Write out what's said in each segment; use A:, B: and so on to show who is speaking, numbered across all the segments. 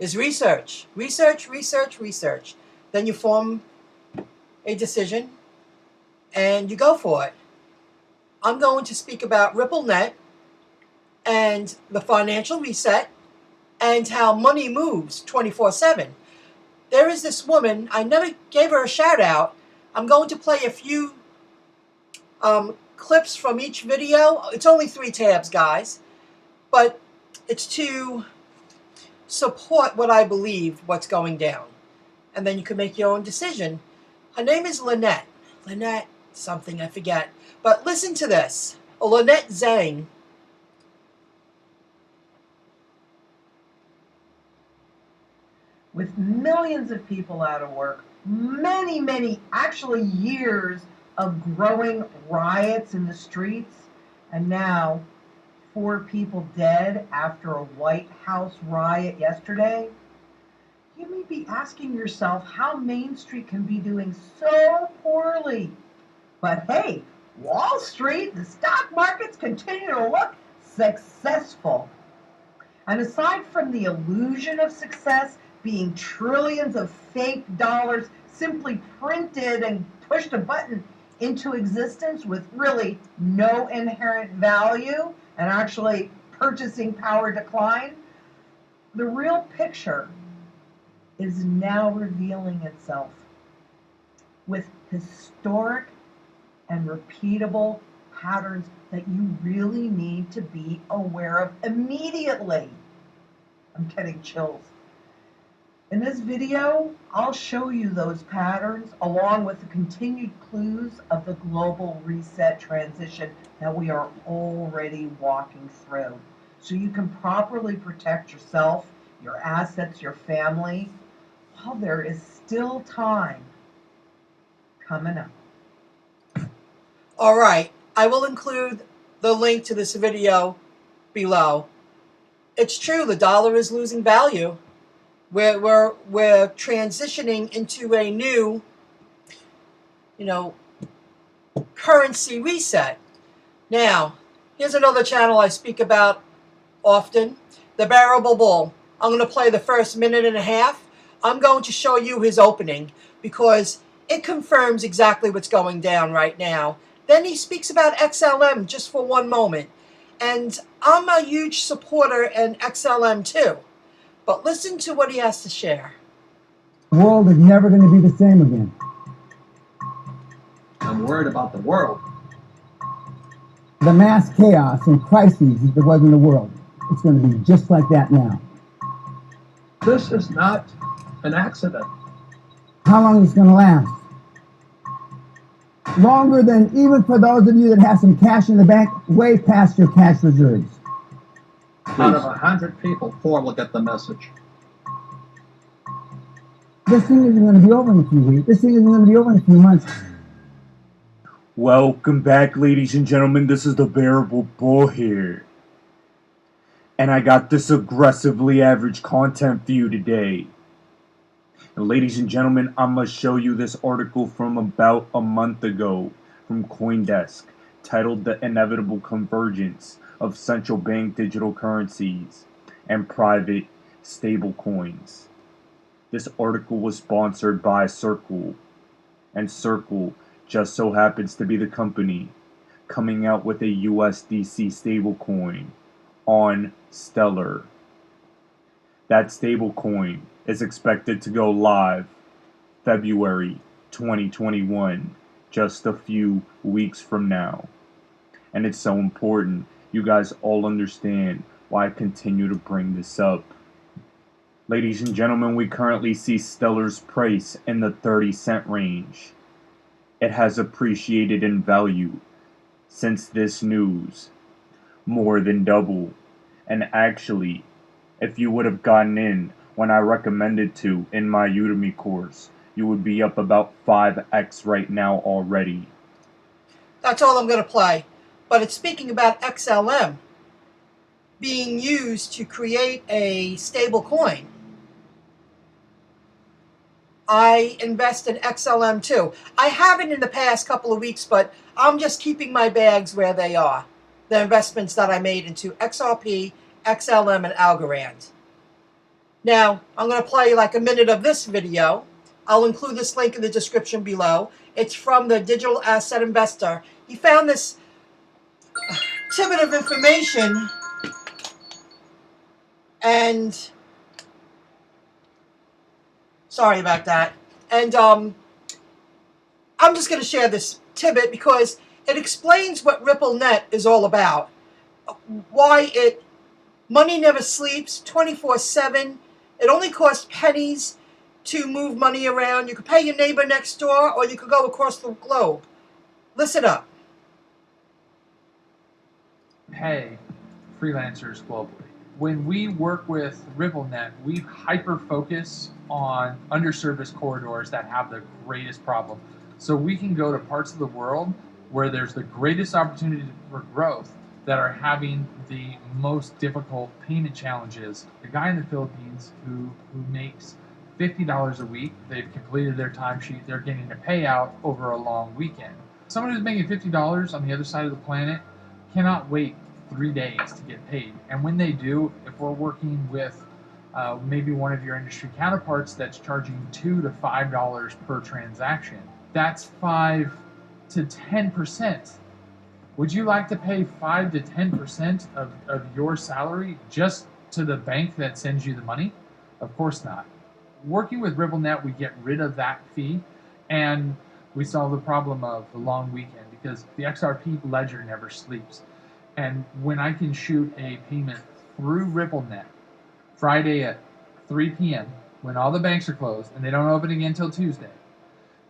A: is research. Research, research, research. Then you form a decision and you go for it. I'm going to speak about RippleNet and the financial reset and how money moves 24/7. There is this woman, I never gave her a shout out. I'm going to play a few clips from each video. It's only 3 tabs, guys, but it's to support what I believe, what's going down. And then you can make your own decision. Her name is Lynette. Lynette something, I forget. But listen to this. Lynette Zhang.
B: With millions of people out of work, many, actually years of growing riots in the streets, and now 4 people dead after a White House riot yesterday, you may be asking yourself how Main Street can be doing so poorly. But hey, Wall Street, the stock markets continue to look successful. And aside from the illusion of success being trillions of fake dollars simply printed and pushed a button into existence with really no inherent value and actually purchasing power decline, the real picture is now revealing itself with historic and repeatable patterns that you really need to be aware of immediately. I'm getting chills. In this video, I'll show you those patterns along with the continued clues of the global reset transition that we are already walking through, so you can properly protect yourself, your assets, your family, while there is still time coming up.
A: All right, I will include the link to this video below. It's true, the dollar is losing value. We're transitioning into a new, currency reset. Now, here's another channel I speak about often, the Bearable Bull. I'm going to play the first minute and a half. I'm going to show you his opening because it confirms exactly what's going down right now. Then he speaks about XLM just for one moment. And I'm a huge supporter in XLM too. But listen to what he has to share.
C: The world is never going to be the same again.
D: I'm worried about the world.
C: The mass chaos and crises that there was in the world, it's going to be just like that now.
D: This is not an accident.
C: How long is it going to last? Longer than even for those of you that have some cash in the bank, way past your cash reserves.
D: Out of 100 people, 4 will get the message.
C: This thing isn't going to be over in a few weeks. This thing isn't going to be over in a few months.
E: Welcome back, ladies and gentlemen. This is the Bearable Bull here. And I got this aggressively average content for you today. And ladies and gentlemen, I'm going to show you this article from about a month ago from CoinDesk titled The Inevitable Convergence of Central Bank Digital Currencies and Private Stablecoins. This article was sponsored by Circle, and Circle just so happens to be the company coming out with a USDC stablecoin on Stellar. That stablecoin is expected to go live February 2021, just a few weeks from now. And it's so important you guys all understand why I continue to bring this up. Ladies and gentlemen, we currently see Stellar's price in the 30-cent range. It has appreciated in value since this news, more than double. And actually, if you would have gotten in when I recommended to in my Udemy course, you would be up about 5x right now already.
A: That's all I'm going to play. But it's speaking about XLM being used to create a stable coin. I invest in XLM too. I haven't in the past couple of weeks, but I'm just keeping my bags where they are. The investments that I made into XRP, XLM, and Algorand. Now, I'm going to play like a minute of this video. I'll include this link in the description below. It's from the digital asset investor. He found this tidbit of information, and sorry about that. And I'm just going to share this tidbit because it explains what RippleNet is all about. Why money never sleeps, 24/7. It only costs pennies to move money around. You could pay your neighbor next door, or you could go across the globe. Listen up.
F: Pay freelancers globally. When we work with RippleNet, we hyper-focus on underserviced corridors that have the greatest problem. So we can go to parts of the world where there's the greatest opportunity for growth that are having the most difficult payment challenges. The guy in the Philippines who makes $50 a week, they've completed their timesheet, they're getting a payout over a long weekend. Someone who's making $50 on the other side of the planet cannot wait 3 days to get paid. And when they do, if we're working with maybe one of your industry counterparts that's charging $2 to $5 per transaction, that's 5 to 10%. Would you like to pay 5 to 10% of your salary just to the bank that sends you the money? Of course not. Working with RippleNet, we get rid of that fee, and we solve the problem of the long weekend because the XRP ledger never sleeps. And when I can shoot a payment through RippleNet Friday at 3 p.m. when all the banks are closed and they don't open again until Tuesday,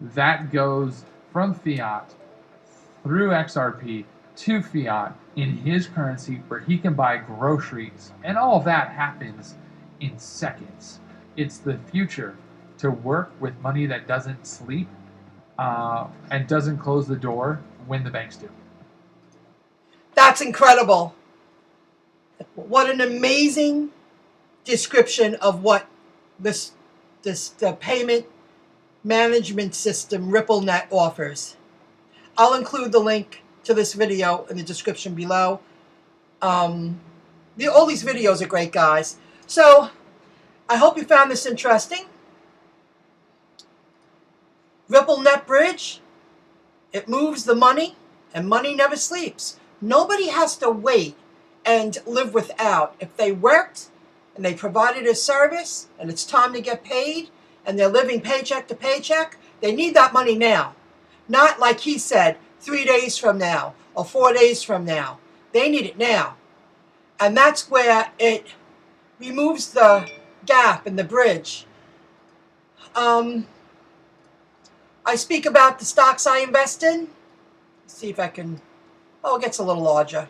F: that goes from fiat through XRP to fiat in his currency where he can buy groceries. And all of that happens in seconds. It's the future to work with money that doesn't sleep and doesn't close the door when the banks do.
A: That's incredible. What an amazing description of what the payment management system RippleNet offers. I'll include the link to this video in the description below. All these videos are great, guys. So I hope you found this interesting. RippleNet Bridge, it moves the money, and money never sleeps. Nobody has to wait and live without. If they worked and they provided a service and it's time to get paid and they're living paycheck to paycheck, they need that money now. Not like he said, 3 days from now or 4 days from now. They need it now. And that's where it removes the gap in the bridge. I speak about the stocks I invest in. Let's see if I can, oh, it gets a little larger.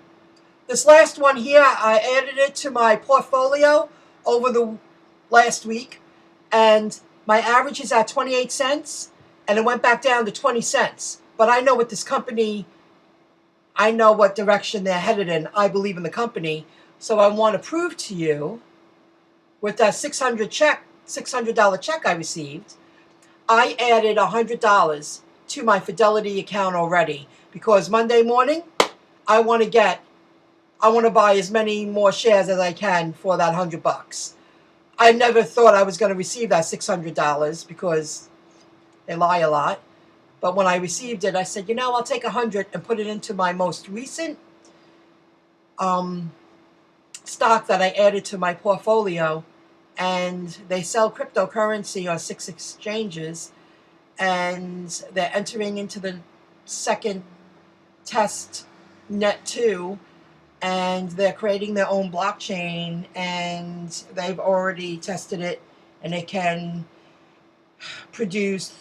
A: This last one here, I added it to my portfolio over the last week, and my average is at 28 cents, and it went back down to 20 cents. But I know what this company, I know what direction they're headed in. I believe in the company. So I want to prove to you, with that $600 check I received, I added $100 to my Fidelity account already, because Monday morning, I want to buy as many more shares as I can for that $100. I never thought I was going to receive that $600 because they lie a lot. But when I received it, I said, you know, I'll take 100 and put it into my most recent stock that I added to my portfolio. And they sell cryptocurrency on 6 exchanges, and they're entering into the second test net 2, and they're creating their own blockchain, and they've already tested it, and it can produce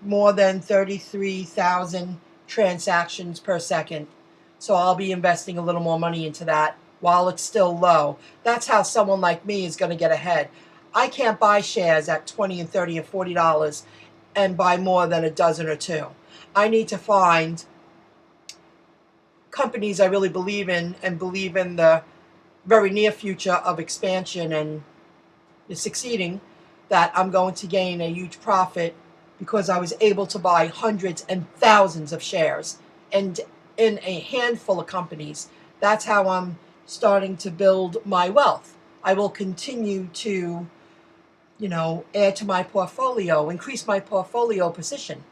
A: more than 33,000 transactions per second. So I'll be investing a little more money into that while it's still low. That's how someone like me is going to get ahead. I can't buy shares at $20 and $30 and $40 and buy more than a dozen or two. I need to find companies I really believe in and believe in the very near future of expansion and succeeding, that I'm going to gain a huge profit because I was able to buy hundreds and thousands of shares and in a handful of companies. That's how I'm starting to build my wealth. I will continue to add to my portfolio, increase my portfolio position.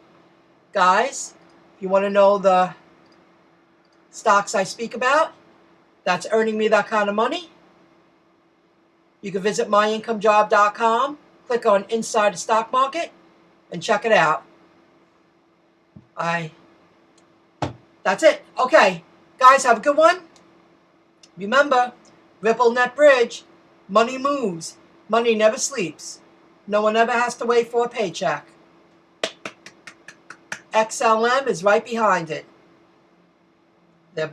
A: Guys, if you want to know the stocks I speak about, that's earning me that kind of money, you can visit MyIncomeJob.com, click on Inside the Stock Market, and check it out. That's it. Okay, guys, have a good one. Remember, Ripple Net Bridge, money moves, money never sleeps. No one ever has to wait for a paycheck. XLM is right behind it.